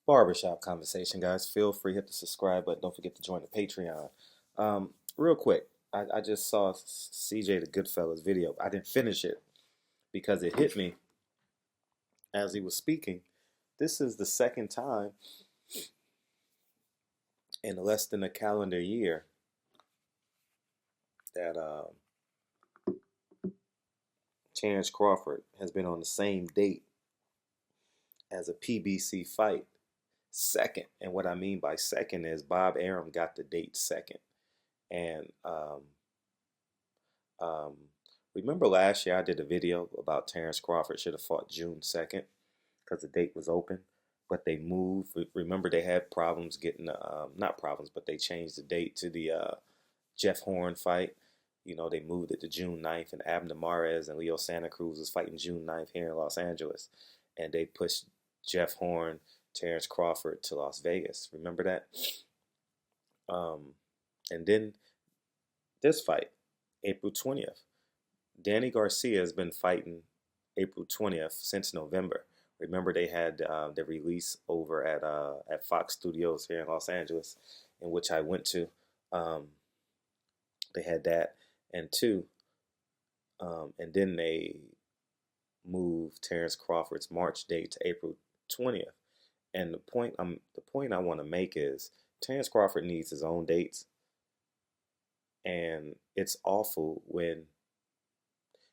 Barbershop conversation, guys. Feel free, hit the subscribe button. Don't forget to join the Patreon. Real quick, I just saw CJ the Goodfellas video. I didn't finish it because it hit me as he was speaking. This is the second time in less than a calendar year that Terrence Crawford has been on the same date as a PBC fight. Second, and what I mean by second is Bob Arum got the date second. And Um, remember last year I did a video about Terrence Crawford should have fought June 2nd because the date was open, but they moved. Remember they had problems getting not problems, but they changed the date to the Jeff Horn fight. You know, they moved it to June 9th, and Abner Mares and Leo Santa Cruz was fighting June 9th here in Los Angeles. And they pushed Jeff Horn, Terrence Crawford to Las Vegas. Remember that? Um, and then this fight, April 20th. Danny Garcia has been fighting April 20th since November. Remember, they had the release over at Fox Studios here in Los Angeles, in which I went to. Um, they had that, and two, and then they moved Terrence Crawford's March date to April 20th. And the point I want to make is Terrence Crawford needs his own dates, and it's awful when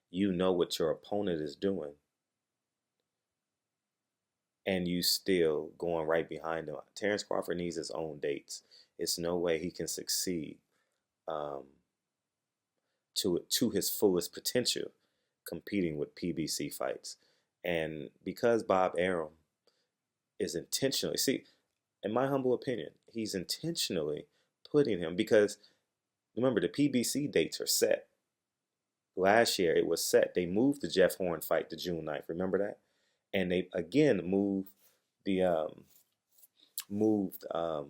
you know what your opponent is doing and you still going right behind him. Terrence Crawford needs his own dates. It's no way he can succeed um, to his fullest potential competing with PBC fights. And because Bob Arum is intentionally, see, in my humble opinion, he's intentionally putting him because remember the PBC dates are set. Last year it was set. They moved the Jeff Horn fight to June 9th. Remember that? And they again the moved um,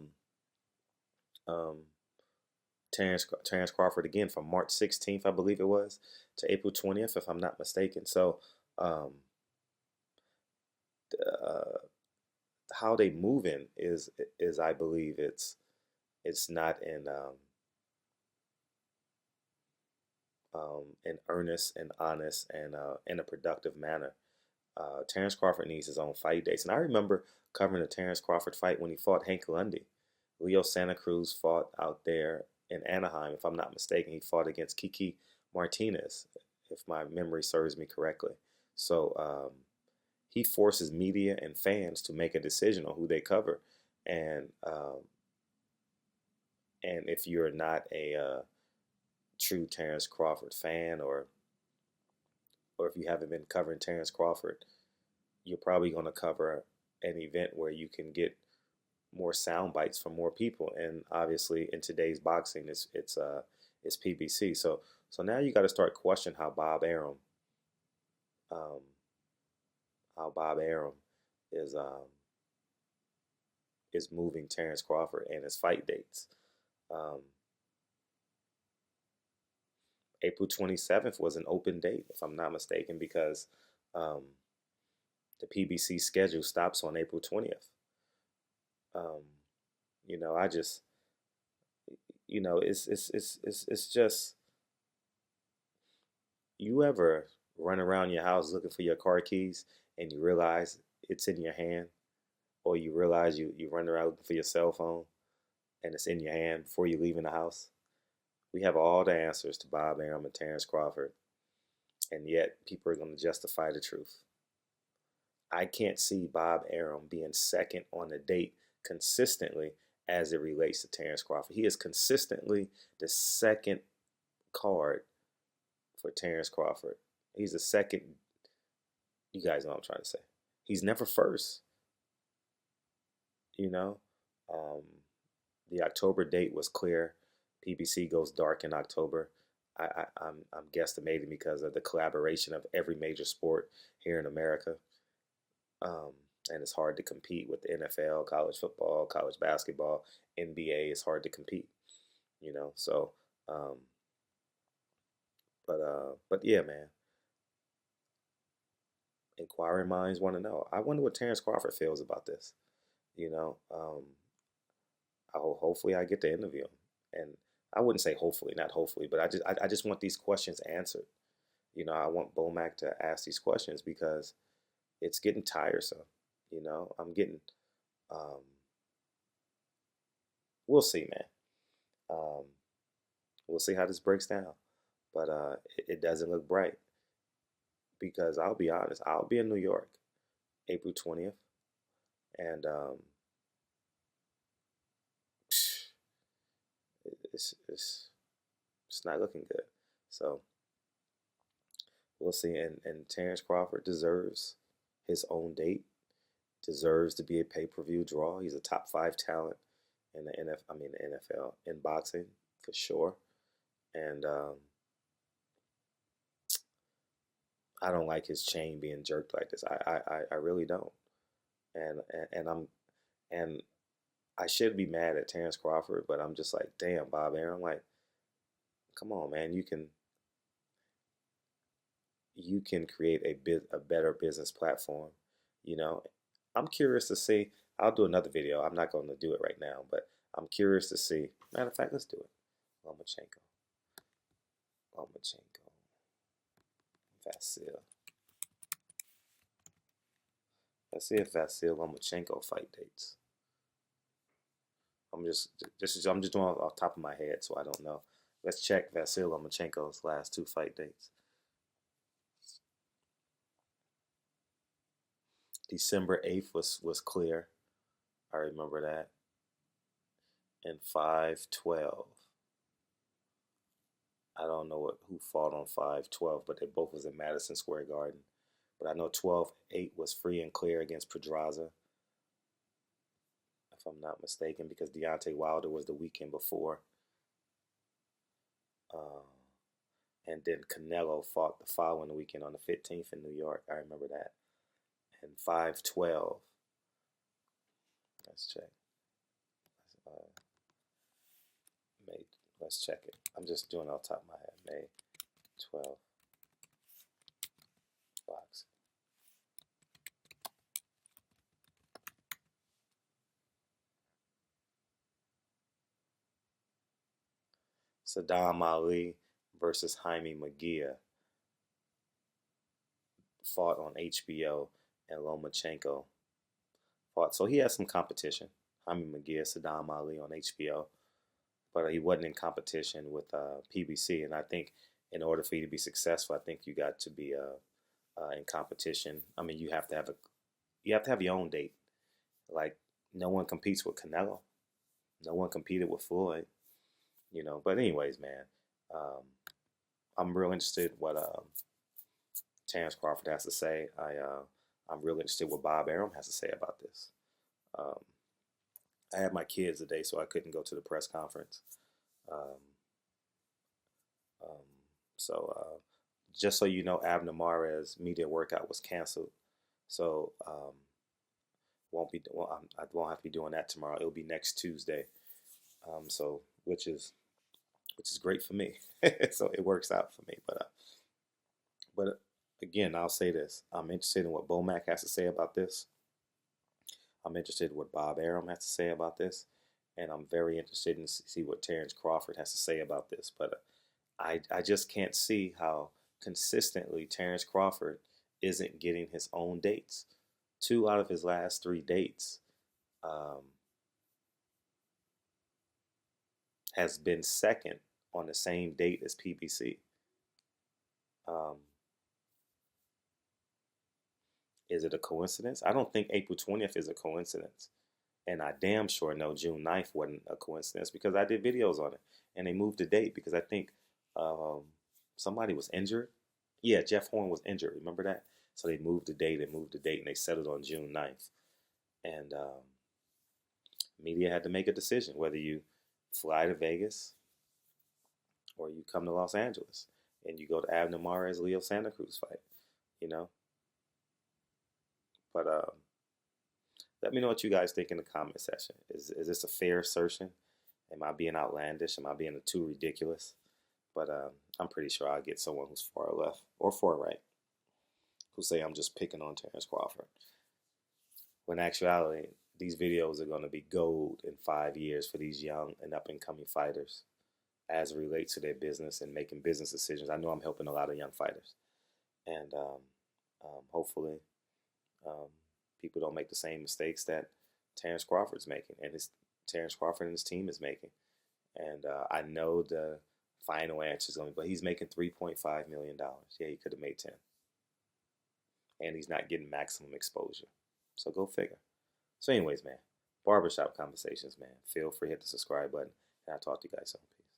Terrence Crawford again from March 16th, I believe it was, to April 20th, if I'm not mistaken. So um, uh, how they moving is I believe it's not in earnest and honest and in a productive manner. Terrence Crawford needs his own fight dates. And I remember covering the Terrence Crawford fight when he fought Hank Lundy. Leo Santa Cruz fought out there in Anaheim, if I'm not mistaken. He fought against Kiki Martinez, if my memory serves me correctly. So he forces media and fans to make a decision on who they cover. And if you're not a true Terrence Crawford fan, or if you haven't been covering Terrence Crawford, you're probably going to cover an event where you can get more sound bites from more people. And obviously, in today's boxing, it's PBC. So now you got to start questioning um, how Bob Arum is um, is moving Terrence Crawford and his fight dates. Um, April 27th was an open date, if I'm not mistaken, because um, the PBC schedule stops on April 20th. Um, I just, it's just, you ever run around your house looking for your car keys and you realize it's in your hand, or you realize you run around looking for your cell phone and it's in your hand before you leave in the house? We have all the answers to Bob Arum and Terrence Crawford, and yet people are going to justify the truth. I can't see Bob Arum being second on the date consistently as it relates to Terrence Crawford. He is consistently the second card for Terrence Crawford. He's the second. You guys know what I'm trying to say. He's never first. You know, um, the October date was clear. PBC goes dark in October. I'm guesstimating because of the collaboration of every major sport here in America. Um, and it's hard to compete with the NFL, college football, college basketball, NBA. It's hard to compete, you know. So, um, but yeah, man. Inquiring minds want to know. I wonder what Terrence Crawford feels about this. You know, hopefully I get to interview him, and I wouldn't say hopefully, not hopefully, but I just want these questions answered. You know, I want Bomac to ask these questions because it's getting tiresome. You know, I'm getting. Um, we'll see, man. Um, we'll see how this breaks down, but it doesn't look bright because I'll be honest. I'll be in New York April 20th, and it's it's it's not looking good. So we'll see. And Terrence Crawford deserves his own date. Deserves to be a pay-per-view draw. He's a top five talent in the the NFL in boxing for sure. And I don't like his chain being jerked like this. I really don't. And I'm and I should be mad at Terrence Crawford, but I'm just like, damn, Bob Arum, like, come on, man, you can create a better business platform. You know, I'm curious to see. I'll do another video. I'm not going to do it right now, but I'm curious to see. Matter of fact, let's do it. Lomachenko, Lomachenko, Vasil. Let's see if Vasil Lomachenko fight dates. I'm just doing off top of my head, so I don't know. Let's check Vasil Lomachenko's last two fight dates. December 8th was clear. I remember that. And 5/12. I don't know who fought on 5/12, but they both was in Madison Square Garden. But I know 12/8 was free and clear against Pedraza, if I'm not mistaken, because Deontay Wilder was the weekend before. Uh, and then Canelo fought the following weekend on the 15th in New York. I remember that. And 5/12. Let's check. Uh, May. Let's check it. I'm just doing it off the top of my head. May 12th. Boxing. Saddam Ali versus Jaime Magia fought on HBO, and Lomachenko fought. So he has some competition. Jaime Magia, Saddam Ali on HBO, but he wasn't in competition with PBC. And I think in order for you to be successful, I think you got to be in competition. I mean, you have to have your own date. Like no one competes with Canelo. No one competed with Floyd. You know. But anyways, man, um, I'm real interested what Terrence Crawford has to say. I'm really interested what Bob Arum has to say about this. Um, I had my kids today, so I couldn't go to the press conference. Um, um, so just so you know, Abner Mares' media workout was canceled, so I won't have to be doing that tomorrow. It'll be next Tuesday. So which is great for me. So it works out for me. But again, I'll say this: I'm interested in what Bomac has to say about this. I'm interested in what Bob Arum has to say about this, and I'm very interested in see what Terrence Crawford has to say about this. But I just can't see how consistently Terrence Crawford isn't getting his own dates. Two out of his last three dates um, has been second on the same date as PBC. Um, is it a coincidence? I don't think April 20th is a coincidence. And I damn sure know June 9th wasn't a coincidence because I did videos on it. And they moved the date because I think um, somebody was injured. Yeah, Jeff Horn was injured. Remember that? So they moved the date and moved the date and they settled on June 9th. And media had to make a decision whether you fly to Vegas or you come to Los Angeles and you go to Abner Mares Leo Santa Cruz fight, you know? But let me know what you guys think in the comment section. Is this a fair assertion? Am I being outlandish? Am I being too ridiculous? But I'm pretty sure I'll get someone who's far left or far right who say I'm just picking on Terrence Crawford. When in actuality, These videos are going to be gold in 5 years for these young and up and coming fighters as it relates to their business and making business decisions. I know I'm helping a lot of young fighters, and hopefully um, people don't make the same mistakes that Terence Crawford's making, and his Terence Crawford and his team is making. And I know the final answer is going to be, but he's making $3.5 million. Yeah, he could have made 10, and he's not getting maximum exposure. So go figure. So, anyways, man, barbershop conversations, man. Feel free to hit the subscribe button, and I'll talk to you guys soon. Peace.